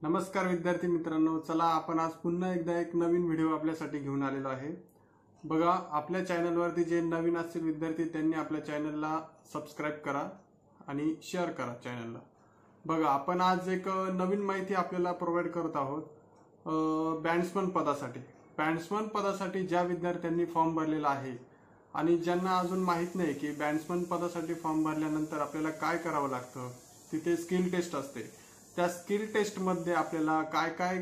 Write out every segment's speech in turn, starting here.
नमस्कार विद्यार्थी मित्रांनो, चला आपण आज पुन्हा एकदा एक नवीन व्हिडिओ आपल्यासाठी घेऊन आलेलो आहे। बघा, आपल्या चॅनलवरती जे नवीन असतील विद्यार्थी त्यांनी आपल्या चॅनलला सबस्क्राइब करा आणि शेअर करा चॅनलला। बघा, आपण आज एक नवीन माहिती आपल्याला प्रोव्हाइड करत आहोत बँड्समन पदासाठी। बँड्समन पदासाठी ज्या विद्यार्थ्यांनी फॉर्म भरलेला आहे आणि ज्यांना अजून माहित नाही की बँड्समन पदासाठी फॉर्म भरल्यानंतर आपल्याला काय करावं लागतं, तिथे स्किल टेस्ट असते। त्या स्किल टेस्ट मध्ये आपल्याला काय काय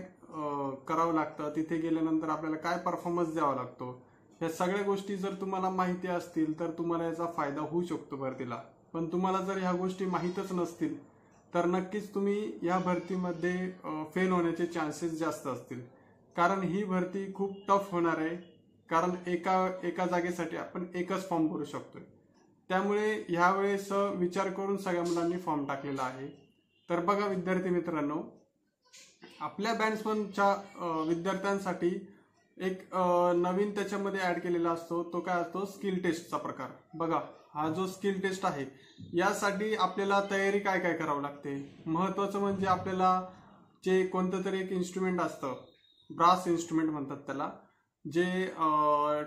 करावं लागतं, तिथे गेल्यानंतर आपल्याला काय परफॉर्मन्स द्यावा लागतो, या सगळ्या गोष्टी जर तुम्हाला माहिती असतील तर तुम्हाला याचा फायदा होऊ शकतो भरतीला। पण तुम्हाला जर ह्या गोष्टी माहीतच नसतील तर नक्कीच तुम्ही या भरतीमध्ये फेल होण्याचे चान्सेस जास्त असतील, कारण ही भरती खूप टफ होणार आहे। कारण एका जागेसाठी आपण एकच फॉर्म भरू शकतो। त्यामुळे यावेळेस विचार करून सगळ्या मुलांनी फॉर्म टाकलेला आहे। तर बघा विद्यार्थी मित्रांनो, आपल्या बँड्समनच्या विद्यार्थ्यांसाठी एक नवीन त्याच्यामध्ये ऍड केलेला असतो, तो काय असतो, स्किल टेस्टचा प्रकार। बघा, हा जो स्किल टेस्ट आहे यासाठी आपल्याला तयारी काय काय करावं लागते। महत्त्वाचं म्हणजे आपल्याला जे कोणतं तरी एक इन्स्ट्रुमेंट असतं, ब्रास इन्स्ट्रुमेंट म्हणतात त्याला, जे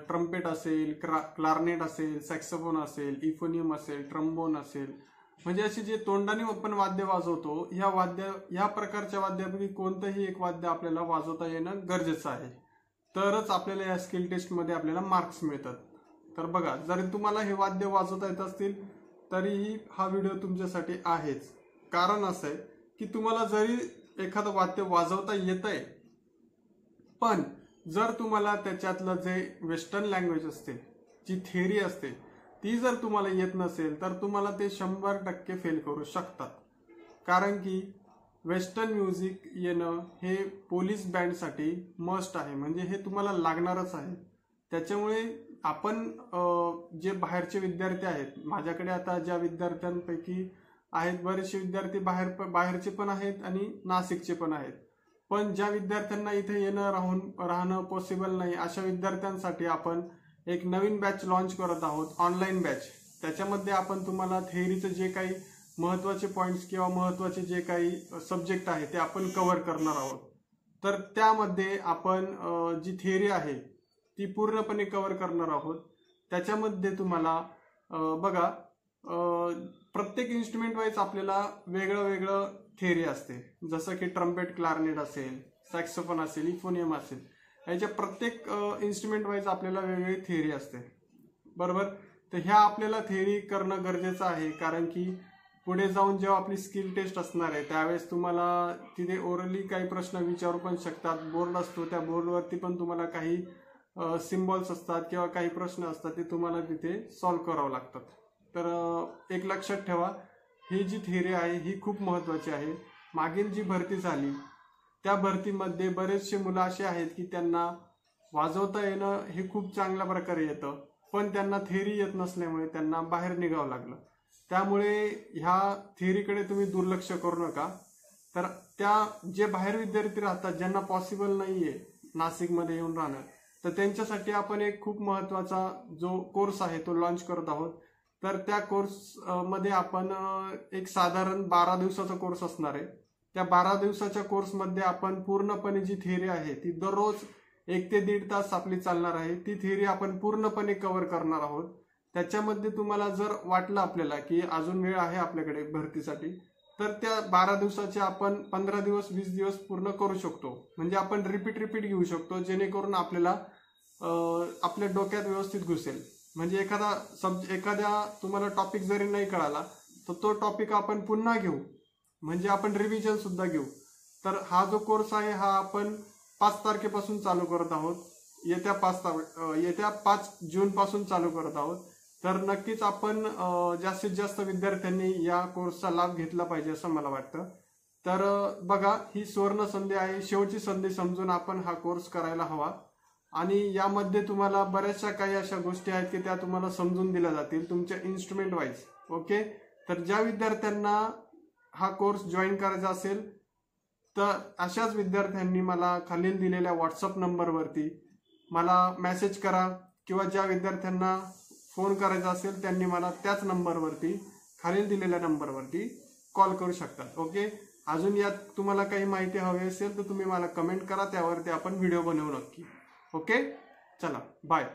ट्रम्पेट असेल, क्लारनेट असेल, सॅक्सोफोन असेल, इफोनियम असेल, ट्रम्बोन असेल, म्हणजे अशी जे तोंडाने आपण वाद्य वाजवतो, या प्रकारच्या वाद्यापैकी कोणतंही एक वाद्य आपल्याला वाजवता येणं गरजेचं आहे, तरच आपल्याला या स्किल टेस्ट मध्ये आपल्याला मार्क्स मिळतात। तर बघा, जरी तुम्हाला हे वाद्य वाजवता येत असतील तरीही हा व्हिडिओ तुमच्यासाठी आहेच। कारण असं आहे की तुम्हाला जरी एखादं वाद्य वाजवता येतंय, पण जर तुम्हाला त्याच्यातलं जे वेस्टर्न लँग्वेज असते, जी थिअरी असते, ती जर तुम्हाला येत नसेल तर तुम्हाला ते 100% फेल करू शकतात। कारण की वेस्टर्न म्युझिक येणं हे पोलीस बँडसाठी मस्ट आहे, म्हणजे हे तुम्हाला लागणारच आहे। त्याच्यामुळे आपण जे बाहेरचे विद्यार्थी आहेत, माझ्याकडे आता ज्या विद्यार्थ्यांपैकी आहेत, बरेचसे विद्यार्थी बाहेरचे पण आहेत आणि नाशिकचे पण आहेत, पण ज्या विद्यार्थ्यांना इथे येणं राहणं पॉसिबल नाही, अशा विद्यार्थ्यांसाठी आपण एक नवीन बॅच लॉन्च करत आहोत, ऑनलाईन बॅच। त्याच्यामध्ये आपण तुम्हाला थेअरीचे जे काही महत्त्वाचे पॉइंट्स किंवा महत्त्वाचे जे काही सब्जेक्ट आहे ते आपण कव्हर करणार आहोत। तर त्यामध्ये आपण जी थिअरी आहे ती पूर्णपणे कव्हर करणार आहोत। त्याच्यामध्ये तुम्हाला बघा, प्रत्येक इन्स्ट्रुमेंट वाईज आपल्याला वेगळं थिअरी असते, जसं की ट्रम्पेट, क्लारनेट असेल, सॅक्सोफोन असेल, इफोनियम असेल, याच्या प्रत्येक इन्स्ट्रुमेंट वाईज आपल्याला वेगवेगळी थिअरी असते, बरोबर। तर ह्या आपल्याला थिअरी करणं गरजेचं आहे, कारण की पुढे जाऊन जेव्हा आपली स्किल टेस्ट असणार आहे त्यावेळेस तुम्हाला तिथे ओरली काही प्रश्न विचारू पण शकतात। बोर्ड असतो, त्या बोर्डवरती पण तुम्हाला काही सिम्बॉल्स असतात किंवा काही प्रश्न असतात, ते तुम्हाला तिथे सॉल्व्ह करावं लागतात। तर एक लक्षात ठेवा, ही जी थिअरी आहे ही खूप महत्त्वाची आहे। मागील जी भरती झाली त्या भरतीमध्ये बरेचसे मुलं असे आहेत की त्यांना वाजवता येणं हे खूप चांगल्या प्रकारे येतं, पण त्यांना थिअरी येत नसल्यामुळे त्यांना बाहेर निघावं लागलं। त्यामुळे ह्या थिअरीकडे तुम्ही दुर्लक्ष करू नका। तर त्या जे बाहेर विद्यार्थी राहतात, ज्यांना पॉसिबल नाहीये नाशिकमध्ये येऊन राहणं, तर त्यांच्यासाठी आपण एक खूप महत्त्वाचा जो कोर्स आहे तो लॉन्च करत आहोत। तर त्या कोर्स मध्ये आपण एक साधारण 12 दिवसाचा कोर्स असणार आहे। त्या 12 दिवसाच्या कोर्समध्ये आपण पूर्णपणे जी थिअरी आहे ती दररोज 1 ते 1.5 तास आपली चालणार आहे। ती थिअरी आपण पूर्णपणे कव्हर करणार आहोत। त्याच्यामध्ये तुम्हाला जर वाटलं आपल्याला की अजून वेळ आहे आपल्याकडे भरतीसाठी, तर त्या 12 दिवसाचे आपण 15 दिवस 20 दिवस पूर्ण करू शकतो, म्हणजे आपण रिपीट घेऊ शकतो, जेणेकरून आपल्याला आपल्या डोक्यात व्यवस्थित घुसेल। म्हणजे एखाद्या तुम्हाला टॉपिक जरी नाही कळाला तर तो टॉपिक आपण पुन्हा घेऊ, म्हणजे आपण रिव्हिजन सुद्धा घेऊ। तर हा जो कोर्स आहे हा आपण 5 तारखेपासून चालू करत आहोत, येत्या 5 जून पासून चालू करत आहोत। तर नक्कीच आपण जास्तीत जास्त विद्यार्थ्यांनी या कोर्सचा लाभ घेतला पाहिजे असं मला वाटतं। तर बघा, ही सुवर्ण संधी आहे, शेवटची संधी समजून आपण हा कोर्स करायला हवा। आणि यामध्ये तुम्हाला बऱ्याचशा काही अशा गोष्टी आहेत की त्या तुम्हाला समजून दिल्या जातील तुमच्या इन्स्ट्रुमेंट वाईज, ओके। तर ज्या विद्यार्थ्यांना हा कोर्स जॉईन करायचा असेल तर अशाच विद्यार्थ्यांनी मला खालील दिलेल्या व्हॉट्सअप नंबरवरती मला मेसेज करा, किंवा ज्या विद्यार्थ्यांना फोन करायचा असेल त्यांनी मला त्याच नंबरवरती, खालील दिलेल्या नंबरवरती कॉल करू शकतात, ओके। अजून यात तुम्हाला काही माहिती हवी असेल तर तुम्ही मला कमेंट करा, त्यावरती आपण व्हिडिओ बनवू नक्की. ओके, चला बाय.